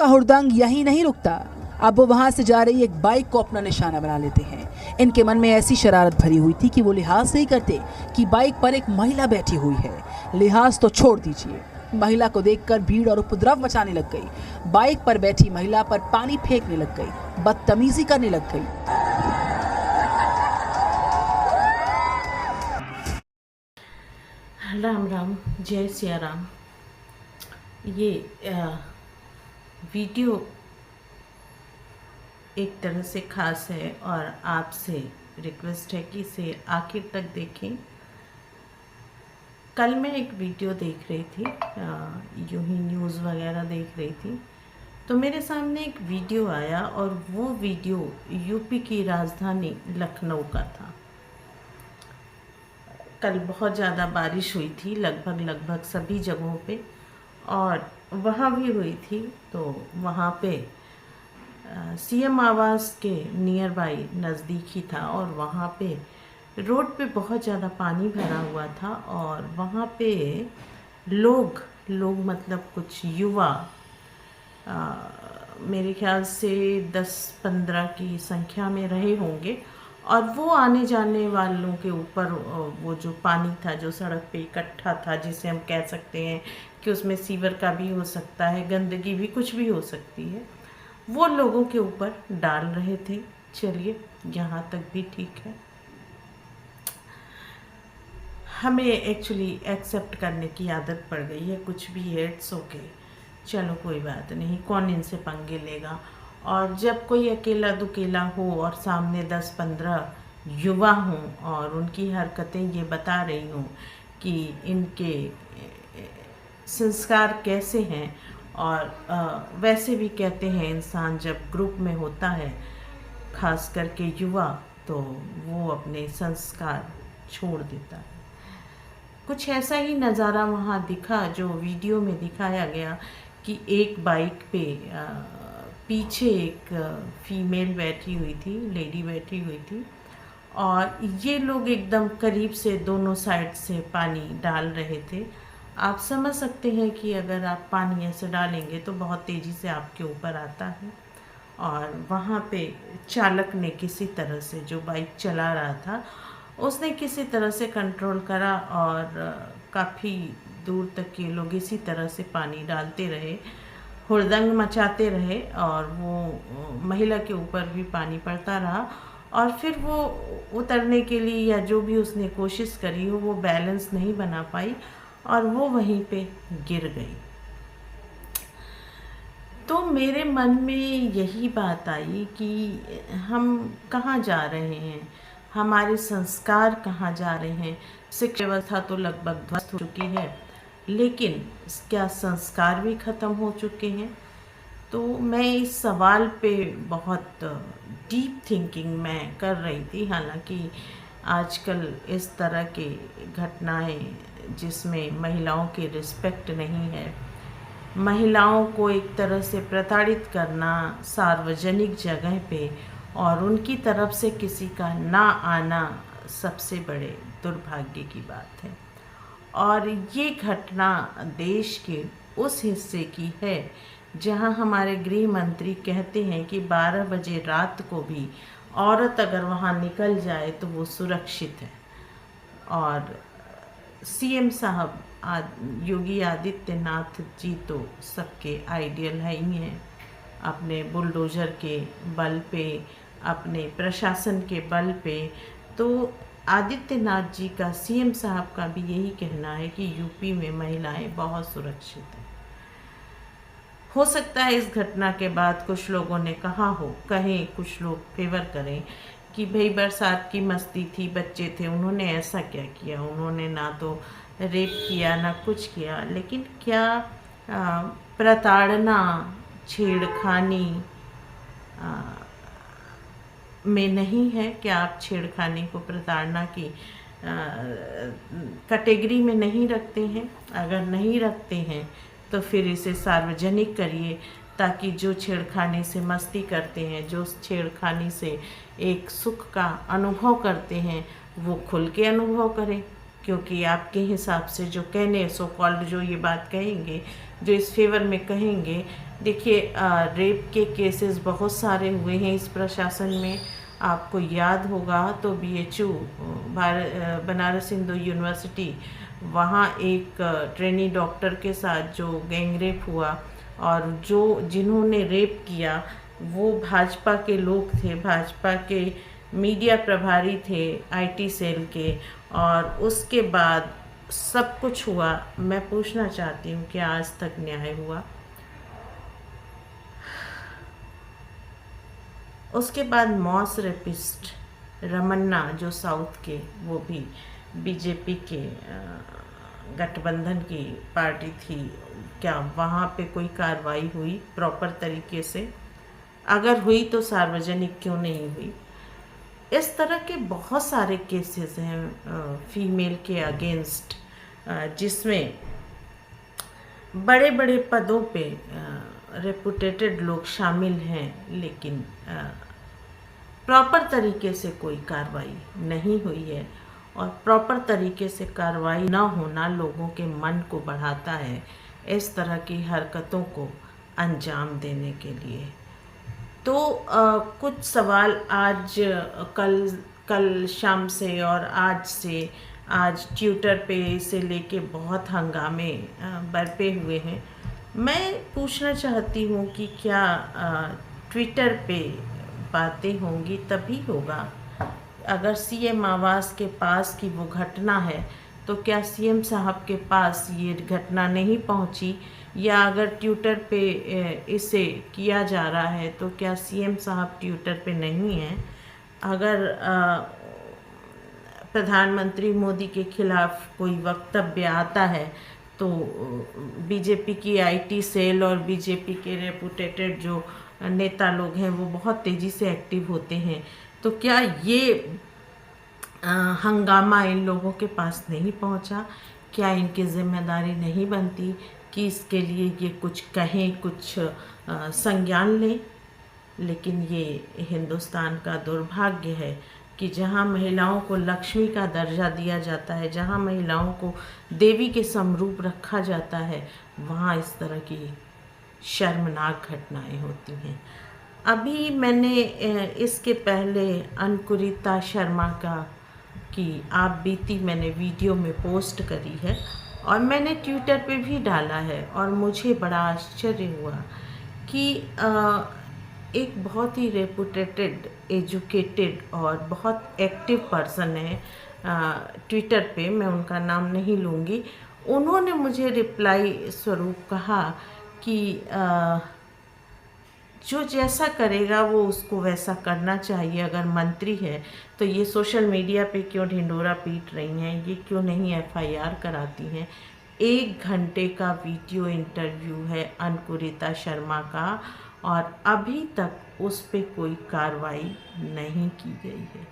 का हुड़दंग यहीं नहीं रुकता, अब वो वहां से जा रही एक बाइक को अपना निशाना बना लेते हैं। इनके मन में ऐसी शरारत भरी हुई थी कि वो लिहाज नहीं करते कि बाइक पर एक महिला बैठी हुई है। लिहाज तो छोड़ दीजिए, महिला को देखकर भीड़ और उपद्रव मचाने लग गई। बाइक पर बैठी महिला पर पानी फेंकने लग गई, बदतमीजी करने लग गई। राम राम, जय सिया राम। ये वीडियो एक तरह से ख़ास है और आपसे रिक्वेस्ट है कि इसे आखिर तक देखें। कल मैं एक वीडियो देख रही थी, यूं ही न्यूज़ वगैरह देख रही थी, तो मेरे सामने एक वीडियो आया और वो वीडियो यूपी की राजधानी लखनऊ का था। कल बहुत ज़्यादा बारिश हुई थी लगभग सभी जगहों पे, और वहाँ भी हुई थी। तो वहाँ पे सीएम आवास के नियर बाई नज़दीक ही था और वहाँ पे रोड पे बहुत ज़्यादा पानी भरा हुआ था और वहाँ पे लोग मतलब कुछ युवा, मेरे ख्याल से 10-15 की संख्या में रहे होंगे, और वो आने जाने वालों के ऊपर वो जो पानी था जो सड़क पे इकट्ठा था, जिसे हम कह सकते हैं कि उसमें सीवर का भी हो सकता है, गंदगी भी, कुछ भी हो सकती है, वो लोगों के ऊपर डाल रहे थे। चलिए, यहाँ तक भी ठीक है। हमें एक्चुअली एक्सेप्ट करने की आदत पड़ गई है, कुछ भी है, इट्स ओके, चलो कोई बात नहीं, कौन इनसे पंगे लेगा। और जब कोई अकेला दुकेला हो और सामने 10-15 युवा हों और उनकी हरकतें ये बता रही हों कि इनके संस्कार कैसे हैं, और वैसे भी कहते हैं इंसान जब ग्रुप में होता है, खास करके युवा, तो वो अपने संस्कार छोड़ देता है। कुछ ऐसा ही नज़ारा वहाँ दिखा जो वीडियो में दिखाया गया कि एक बाइक पे पीछे एक फीमेल बैठी हुई थी, लेडी बैठी हुई थी, और ये लोग एकदम करीब से दोनों साइड से पानी डाल रहे थे। आप समझ सकते हैं कि अगर आप पानी ऐसे डालेंगे तो बहुत तेज़ी से आपके ऊपर आता है। और वहाँ पे चालक ने किसी तरह से, जो बाइक चला रहा था, उसने किसी तरह से कंट्रोल करा और काफ़ी दूर तक के लोग इसी तरह से पानी डालते रहे, हुड़दंग मचाते रहे, और वो महिला के ऊपर भी पानी पड़ता रहा। और फिर वो उतरने के लिए या जो भी उसने कोशिश करी हो, वो बैलेंस नहीं बना पाई और वो वहीं पे गिर गई। तो मेरे मन में यही बात आई कि हम कहाँ जा रहे हैं, हमारे संस्कार कहाँ जा रहे हैं। शिक्षा व्यवस्था तो लगभग ध्वस्त हो चुकी है, लेकिन क्या संस्कार भी ख़त्म हो चुके हैं? तो मैं इस सवाल पे बहुत डीप थिंकिंग मैं कर रही थी। हालांकि आजकल इस तरह के घटनाएं जिसमें महिलाओं की रिस्पेक्ट नहीं है, महिलाओं को एक तरह से प्रताड़ित करना सार्वजनिक जगह पे, और उनकी तरफ से किसी का ना आना सबसे बड़े दुर्भाग्य की बात है। और ये घटना देश के उस हिस्से की है जहां हमारे गृह मंत्री कहते हैं कि 12 बजे रात को भी औरत अगर वहां निकल जाए तो वो सुरक्षित है। और सीएम साहब योगी आदित्यनाथ जी तो सबके आइडियल है ही हैं, अपने बुलडोज़र के बल पे, अपने प्रशासन के बल पे। तो आदित्यनाथ जी का, सीएम साहब का भी यही कहना है कि यूपी में महिलाएं बहुत सुरक्षित हैं। हो सकता है इस घटना के बाद कुछ लोगों ने कहा हो, कहें, कुछ लोग फेवर करें कि भाई बरसात की मस्ती थी, बच्चे थे, उन्होंने ऐसा क्या किया, उन्होंने ना तो रेप किया ना कुछ किया। लेकिन क्या प्रताड़ना, छेड़खानी में नहीं है? क्या आप छेड़खानी को प्रताड़ना की कैटेगरी में नहीं रखते हैं? अगर नहीं रखते हैं तो फिर इसे सार्वजनिक करिए, ताकि जो छेड़खानी से मस्ती करते हैं, जो छेड़खानी से एक सुख का अनुभव करते हैं, वो खुल के अनुभव करें। क्योंकि आपके हिसाब से जो कहने, सो कॉल्ड जो ये बात कहेंगे जो इस फेवर में कहेंगे। देखिए, रेप के केसेस बहुत सारे हुए हैं इस प्रशासन में। आपको याद होगा तो BHU बनारस हिंदू यूनिवर्सिटी, वहाँ एक ट्रेनी डॉक्टर के साथ जो गैंगरेप हुआ, और जिन्होंने रेप किया वो भाजपा के लोग थे, भाजपा के मीडिया प्रभारी थे, IT सेल के। और उसके बाद सब कुछ हुआ। मैं पूछना चाहती हूँ कि आज तक न्याय हुआ? उसके बाद मॉस रेपिस्ट रमन्ना जो साउथ के, वो भी बीजेपी के गठबंधन की पार्टी थी, क्या वहाँ पे कोई कार्रवाई हुई प्रॉपर तरीके से? अगर हुई तो सार्वजनिक क्यों नहीं हुई? इस तरह के बहुत सारे केसेस हैं फीमेल के अगेंस्ट, जिसमें बड़े बड़े पदों पे रेपुटेटेड लोग शामिल हैं, लेकिन प्रॉपर तरीके से कोई कार्रवाई नहीं हुई है। और प्रॉपर तरीके से कार्रवाई ना होना लोगों के मन को बढ़ाता है इस तरह की हरकतों को अंजाम देने के लिए। तो कुछ सवाल आज कल शाम से और आज ट्विटर पे से लेके बहुत हंगामे बरपे हुए हैं। मैं पूछना चाहती हूँ कि क्या ट्विटर पे बातें होंगी तभी होगा? अगर CM आवास के पास की वो घटना है तो क्या CM साहब के पास ये घटना नहीं पहुंची? या अगर ट्विटर पे इसे किया जा रहा है तो क्या CM साहब ट्विटर पे नहीं हैं? अगर प्रधानमंत्री मोदी के खिलाफ कोई वक्तव्य आता है तो बीजेपी की IT सेल और बीजेपी के रेपुटेटेड जो नेता लोग हैं वो बहुत तेज़ी से एक्टिव होते हैं। तो क्या ये हंगामा इन लोगों के पास नहीं पहुंचा? क्या इनकी जिम्मेदारी नहीं बनती कि इसके लिए ये कुछ कहें, कुछ संज्ञान लें? लेकिन ये हिंदुस्तान का दुर्भाग्य है कि जहाँ महिलाओं को लक्ष्मी का दर्जा दिया जाता है, जहाँ महिलाओं को देवी के समरूप रखा जाता है, वहाँ इस तरह की शर्मनाक घटनाएं होती हैं। अभी मैंने इसके पहले अंकुरिता शर्मा की आप बीती मैंने वीडियो में पोस्ट करी है और मैंने ट्विटर पे भी डाला है, और मुझे बड़ा आश्चर्य हुआ कि एक बहुत ही रेपुटेटेड, एजुकेटेड और बहुत एक्टिव पर्सन है ट्विटर पे, मैं उनका नाम नहीं लूँगी, उन्होंने मुझे रिप्लाई स्वरूप कहा कि जो जैसा करेगा वो उसको वैसा करना चाहिए। अगर मंत्री है तो ये सोशल मीडिया पे क्यों ढिंढोरा पीट रही हैं, ये क्यों नहीं FIR कराती हैं? 1 घंटे का वीडियो इंटरव्यू है अंकुरिता शर्मा का, और अभी तक उस पे कोई कार्रवाई नहीं की गई है।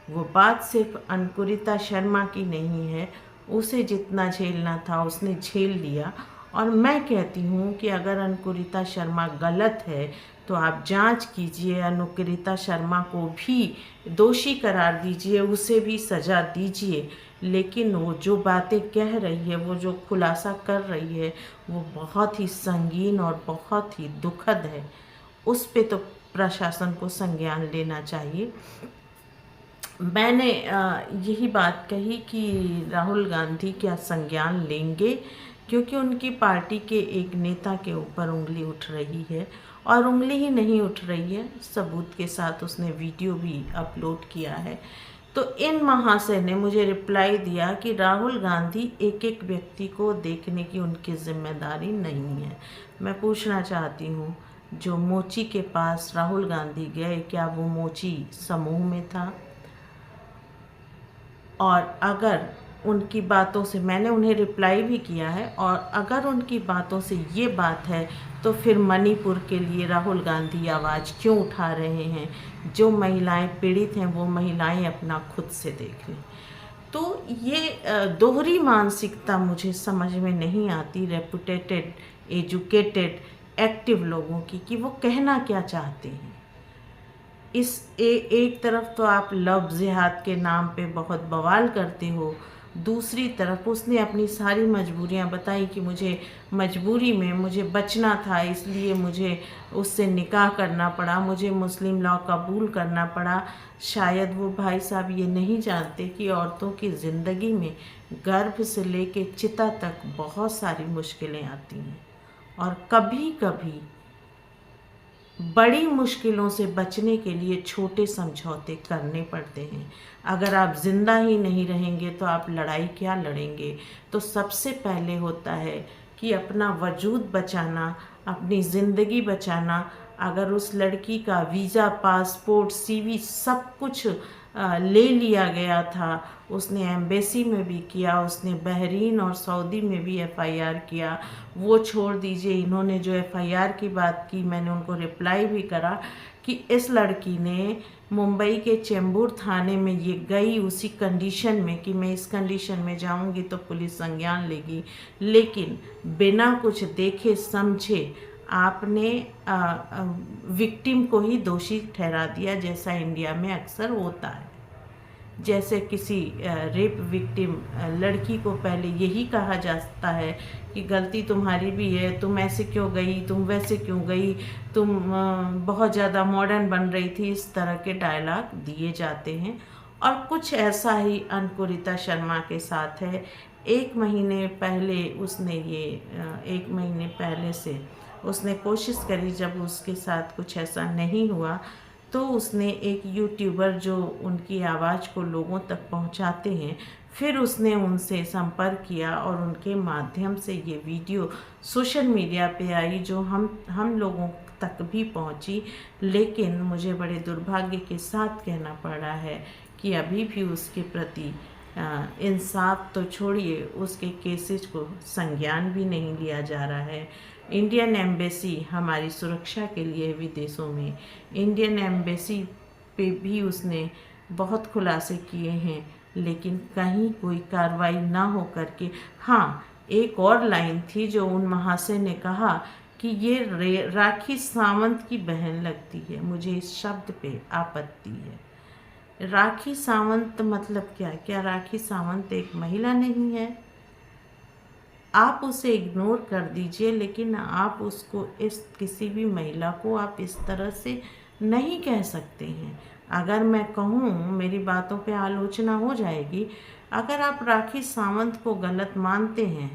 वो बात सिर्फ अंकुरिता शर्मा की नहीं है, उसे जितना झेलना था उसने झेल लिया। और मैं कहती हूँ कि अगर अंकुरिता शर्मा गलत है तो आप जांच कीजिए, अंकुरिता शर्मा को भी दोषी करार दीजिए, उसे भी सज़ा दीजिए। लेकिन वो जो बातें कह रही है, वो जो खुलासा कर रही है, वो बहुत ही संगीन और बहुत ही दुखद है। उस पे तो प्रशासन को संज्ञान लेना चाहिए। मैंने यही बात कही कि राहुल गांधी क्या संज्ञान लेंगे, क्योंकि उनकी पार्टी के एक नेता के ऊपर उंगली उठ रही है, और उंगली ही नहीं उठ रही है, सबूत के साथ उसने वीडियो भी अपलोड किया है। तो इन महाशय ने मुझे रिप्लाई दिया कि राहुल गांधी एक एक व्यक्ति को देखने की उनकी जिम्मेदारी नहीं है। मैं पूछना चाहती हूँ, जो मोची के पास राहुल गांधी गए, क्या वो मोची समूह में था? और अगर उनकी बातों से, मैंने उन्हें रिप्लाई भी किया है, और अगर उनकी बातों से ये बात है तो फिर मणिपुर के लिए राहुल गांधी आवाज़ क्यों उठा रहे हैं? जो महिलाएं पीड़ित हैं वो महिलाएं अपना खुद से देख लें। तो ये दोहरी मानसिकता मुझे समझ में नहीं आती रेपुटेटेड, एजुकेटेड, एक्टिव लोगों की, कि वो कहना क्या चाहते हैं। एक तरफ तो आप लव जिहाद के नाम पे बहुत बवाल करते हो, दूसरी तरफ उसने अपनी सारी मजबूरियां बताई कि मुझे मजबूरी में मुझे बचना था, इसलिए मुझे उससे निकाह करना पड़ा, मुझे मुस्लिम लॉ कबूल करना पड़ा। शायद वो भाई साहब ये नहीं जानते कि औरतों की ज़िंदगी में गर्भ से लेके चिता तक बहुत सारी मुश्किलें आती हैं और कभी कभी बड़ी मुश्किलों से बचने के लिए छोटे समझौते करने पड़ते हैं। अगर आप जिंदा ही नहीं रहेंगे तो आप लड़ाई क्या लड़ेंगे। तो सबसे पहले होता है कि अपना वजूद बचाना, अपनी ज़िंदगी बचाना। अगर उस लड़की का वीज़ा, पासपोर्ट, सीवी सब कुछ ले लिया गया था, उसने एम्बेसी में भी किया, उसने बहरीन और सऊदी में भी एफआईआर किया। वो छोड़ दीजिए, इन्होंने जो एफआईआर की बात की, मैंने उनको रिप्लाई भी करा कि इस लड़की ने मुंबई के चेंबूर थाने में ये गई उसी कंडीशन में कि मैं इस कंडीशन में जाऊंगी तो पुलिस संज्ञान लेगी, लेकिन बिना कुछ देखे समझे आपने विक्टिम को ही दोषी ठहरा दिया, जैसा इंडिया में अक्सर होता है। जैसे किसी रेप विक्टिम लड़की को पहले यही कहा जाता है कि गलती तुम्हारी भी है, तुम ऐसे क्यों गई, तुम वैसे क्यों गई, तुम बहुत ज़्यादा मॉडर्न बन रही थी, इस तरह के डायलॉग दिए जाते हैं। और कुछ ऐसा ही अंकुरिता शर्मा के साथ है। एक महीने पहले से उसने कोशिश करी, जब उसके साथ कुछ ऐसा नहीं हुआ तो उसने एक यूट्यूबर जो उनकी आवाज़ को लोगों तक पहुंचाते हैं, फिर उसने उनसे संपर्क किया और उनके माध्यम से ये वीडियो सोशल मीडिया पे आई, जो हम लोगों तक भी पहुंची। लेकिन मुझे बड़े दुर्भाग्य के साथ कहना पड़ रहा है कि अभी भी उसके प्रति इंसाफ तो छोड़िए, उसके केसेस को संज्ञान भी नहीं लिया जा रहा है। इंडियन एम्बेसी हमारी सुरक्षा के लिए विदेशों में, इंडियन एम्बेसी पे भी उसने बहुत खुलासे किए हैं, लेकिन कहीं कोई कार्रवाई ना हो करके। हाँ, एक और लाइन थी जो उन महाशय ने कहा कि ये राखी सावंत की बहन लगती है। मुझे इस शब्द पे आपत्ति है। राखी सावंत मतलब क्या राखी सावंत एक महिला नहीं है? आप उसे इग्नोर कर दीजिए, लेकिन आप उसको किसी भी महिला को आप इस तरह से नहीं कह सकते हैं। अगर मैं कहूँ, मेरी बातों पे आलोचना हो जाएगी। अगर आप राखी सावंत को गलत मानते हैं,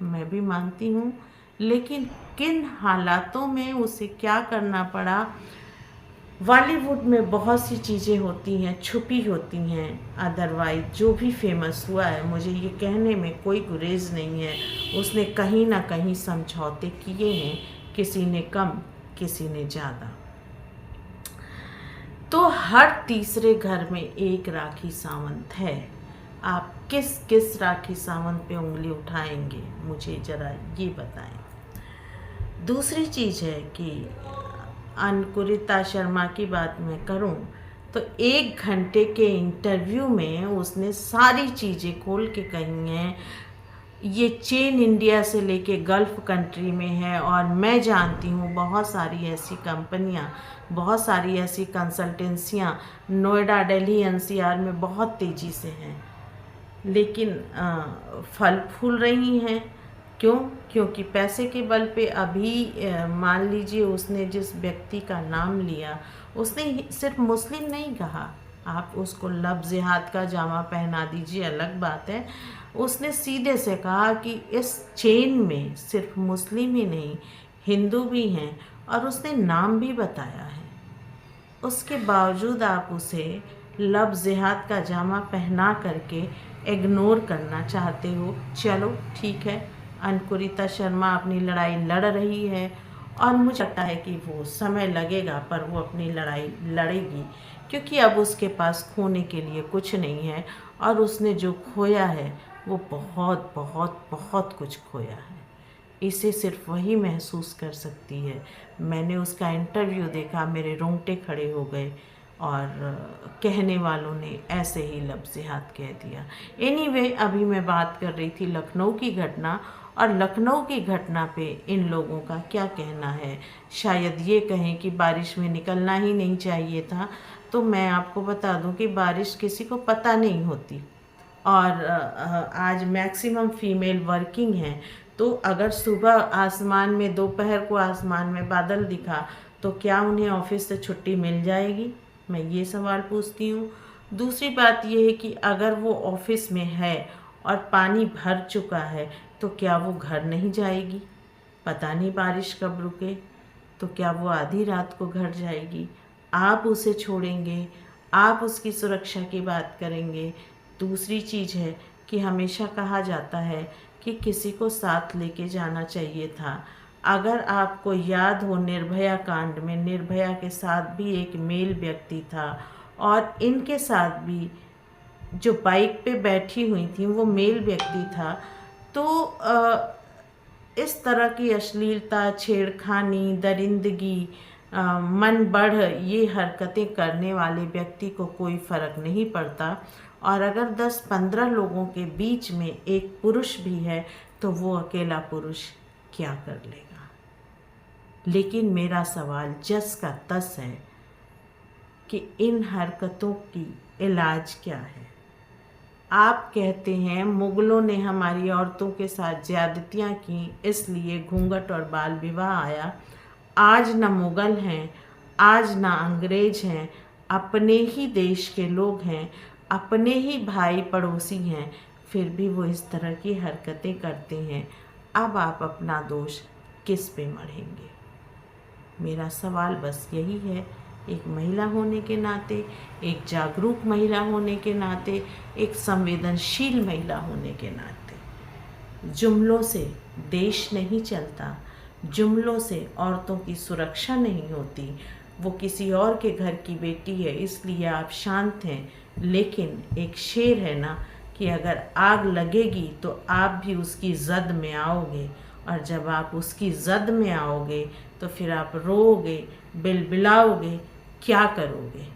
मैं भी मानती हूँ, लेकिन किन हालातों में उसे क्या करना पड़ा। बॉलीवुड में बहुत सी चीज़ें होती हैं, छुपी होती हैं। अदरवाइज जो भी फेमस हुआ है, मुझे ये कहने में कोई गुरेज नहीं है, उसने कहीं ना कहीं समझौते किए हैं, किसी ने कम, किसी ने ज़्यादा। तो हर तीसरे घर में एक राखी सावंत है। आप किस किस राखी सावंत पे उंगली उठाएंगे, मुझे ज़रा ये बताएं। दूसरी चीज़ है कि अंकुरिता शर्मा की बात मैं करूं तो 1 घंटे के इंटरव्यू में उसने सारी चीज़ें खोल के कही हैं। ये चेन इंडिया से लेके गल्फ़ कंट्री में है, और मैं जानती हूँ बहुत सारी ऐसी कंपनियाँ, बहुत सारी ऐसी कंसल्टेंसियाँ नोएडा, दिल्ली, एनसीआर में बहुत तेज़ी से हैं, लेकिन फल फूल रही हैं। क्यों? क्योंकि पैसे के बल पे। अभी मान लीजिए उसने जिस व्यक्ति का नाम लिया, उसने सिर्फ मुस्लिम नहीं कहा, आप उसको लफ्ज़ जिहाद का जामा पहना दीजिए, अलग बात है। उसने सीधे से कहा कि इस चेन में सिर्फ मुस्लिम ही नहीं, हिंदू भी हैं, और उसने नाम भी बताया है। उसके बावजूद आप उसे लफ्ज़ जिहाद का जामा पहना करके इग्नोर करना चाहते हो। चलो ठीक है, अंकुरिता शर्मा अपनी लड़ाई लड़ रही है, और मुझे लगता है कि वो समय लगेगा पर वो अपनी लड़ाई लड़ेगी, क्योंकि अब उसके पास खोने के लिए कुछ नहीं है, और उसने जो खोया है वो बहुत बहुत बहुत कुछ खोया है। इसे सिर्फ वही महसूस कर सकती है। मैंने उसका इंटरव्यू देखा, मेरे रोंगटे खड़े हो गए, और कहने वालों ने ऐसे ही लफ्ज़ जिहाद कह दिया। एनीवे, अभी मैं बात कर रही थी लखनऊ की घटना, और लखनऊ की घटना पे इन लोगों का क्या कहना है। शायद ये कहें कि बारिश में निकलना ही नहीं चाहिए था। तो मैं आपको बता दूं कि बारिश किसी को पता नहीं होती, और आज मैक्सिमम फीमेल वर्किंग हैं, तो अगर सुबह आसमान में, दोपहर को आसमान में बादल दिखा तो क्या उन्हें ऑफिस से छुट्टी मिल जाएगी? मैं ये सवाल पूछती हूँ। दूसरी बात ये है कि अगर वो ऑफिस में है और पानी भर चुका है तो क्या वो घर नहीं जाएगी? पता नहीं बारिश कब रुके, तो क्या वो आधी रात को घर जाएगी? आप उसे छोड़ेंगे? आप उसकी सुरक्षा की बात करेंगे? दूसरी चीज़ है कि हमेशा कहा जाता है कि किसी को साथ लेके जाना चाहिए था। अगर आपको याद हो, निर्भया कांड में निर्भया के साथ भी एक मेल व्यक्ति था और इनके साथ भी जो बाइक पे बैठी हुई थी वो मेल व्यक्ति था। तो इस तरह की अश्लीलता, छेड़खानी, दरिंदगी, मन बढ़ ये हरकतें करने वाले व्यक्ति को कोई फ़र्क नहीं पड़ता। और अगर 10-15 लोगों के बीच में एक पुरुष भी है तो वो अकेला पुरुष क्या कर लेगा? लेकिन मेरा सवाल जस का तस है कि इन हरकतों की इलाज क्या है? आप कहते हैं मुगलों ने हमारी औरतों के साथ ज्यादतियाँ की, इसलिए घूंघट और बाल विवाह आया। आज न मुगल हैं, आज न अंग्रेज हैं, अपने ही देश के लोग हैं, अपने ही भाई पड़ोसी हैं, फिर भी वो इस तरह की हरकतें करते हैं। अब आप अपना दोष किस पे मढ़ेंगे? मेरा सवाल बस यही है, एक महिला होने के नाते, एक जागरूक महिला होने के नाते, एक संवेदनशील महिला होने के नाते, जुमलों से देश नहीं चलता, जुमलों से औरतों की सुरक्षा नहीं होती। वो किसी और के घर की बेटी है इसलिए आप शांत हैं, लेकिन एक शेर है ना कि अगर आग लगेगी तो आप भी उसकी जद में आओगे, और जब आप उसकी जद में आओगे तो फिर आप रोओगे, बिलबिलाओगे, क्या करोगे?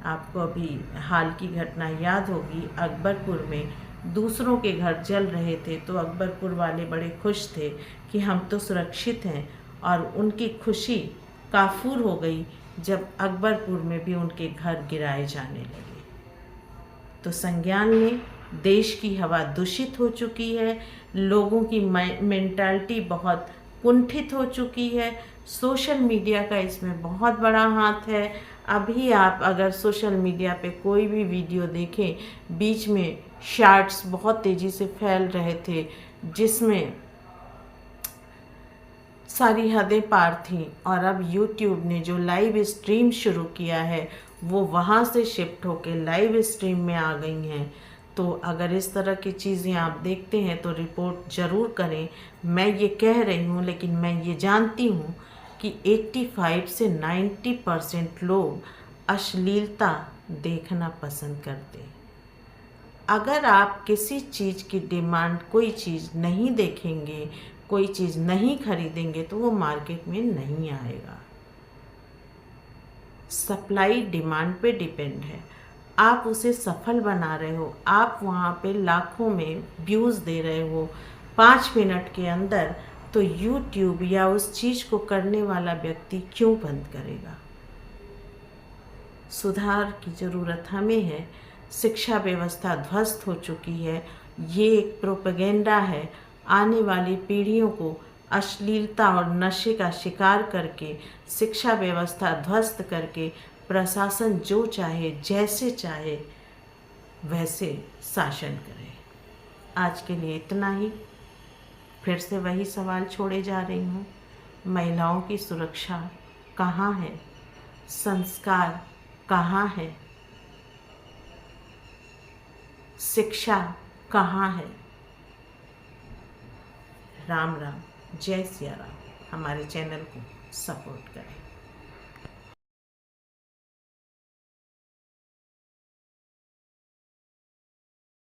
आपको अभी हाल की घटना याद होगी, अकबरपुर में दूसरों के घर जल रहे थे तो अकबरपुर वाले बड़े खुश थे कि हम तो सुरक्षित हैं, और उनकी खुशी काफूर हो गई जब अकबरपुर में भी उनके घर गिराए जाने लगे। तो संज्ञान लें, देश की हवा दूषित हो चुकी है, लोगों की मेंटालिटी बहुत कुंठित हो चुकी है। सोशल मीडिया का इसमें बहुत बड़ा हाथ है। अभी आप अगर सोशल मीडिया पे कोई भी वीडियो देखें, बीच में शॉर्ट्स बहुत तेज़ी से फैल रहे थे जिसमें सारी हदें पार थीं, और अब YouTube ने जो लाइव स्ट्रीम शुरू किया है वो वहाँ से शिफ्ट होके लाइव स्ट्रीम में आ गई हैं। तो अगर इस तरह की चीज़ें आप देखते हैं तो रिपोर्ट ज़रूर करें। मैं ये कह रही हूँ, लेकिन मैं ये जानती हूँ कि 85 से 90% लोग अश्लीलता देखना पसंद करते हैं। अगर आप किसी चीज़ की डिमांड, कोई चीज़ नहीं देखेंगे, कोई चीज़ नहीं खरीदेंगे तो वो मार्केट में नहीं आएगा। सप्लाई डिमांड पे डिपेंड है। आप उसे सफल बना रहे हो, आप वहाँ पे लाखों में व्यूज़ दे रहे हो 5 मिनट के अंदर, तो YouTube या उस चीज़ को करने वाला व्यक्ति क्यों बंद करेगा? सुधार की ज़रूरत हमें है। शिक्षा व्यवस्था ध्वस्त हो चुकी है। ये एक प्रोपेगेंडा है। आने वाली पीढ़ियों को अश्लीलता और नशे का शिकार करके, शिक्षा व्यवस्था ध्वस्त करके, प्रशासन जो चाहे, जैसे चाहे वैसे शासन करे। आज के लिए इतना ही। फिर से वही सवाल छोड़े जा रही हूँ, महिलाओं की सुरक्षा कहाँ है? संस्कार कहाँ है? शिक्षा कहाँ है? राम राम, जय सिया राम। हमारे चैनल को सपोर्ट करें।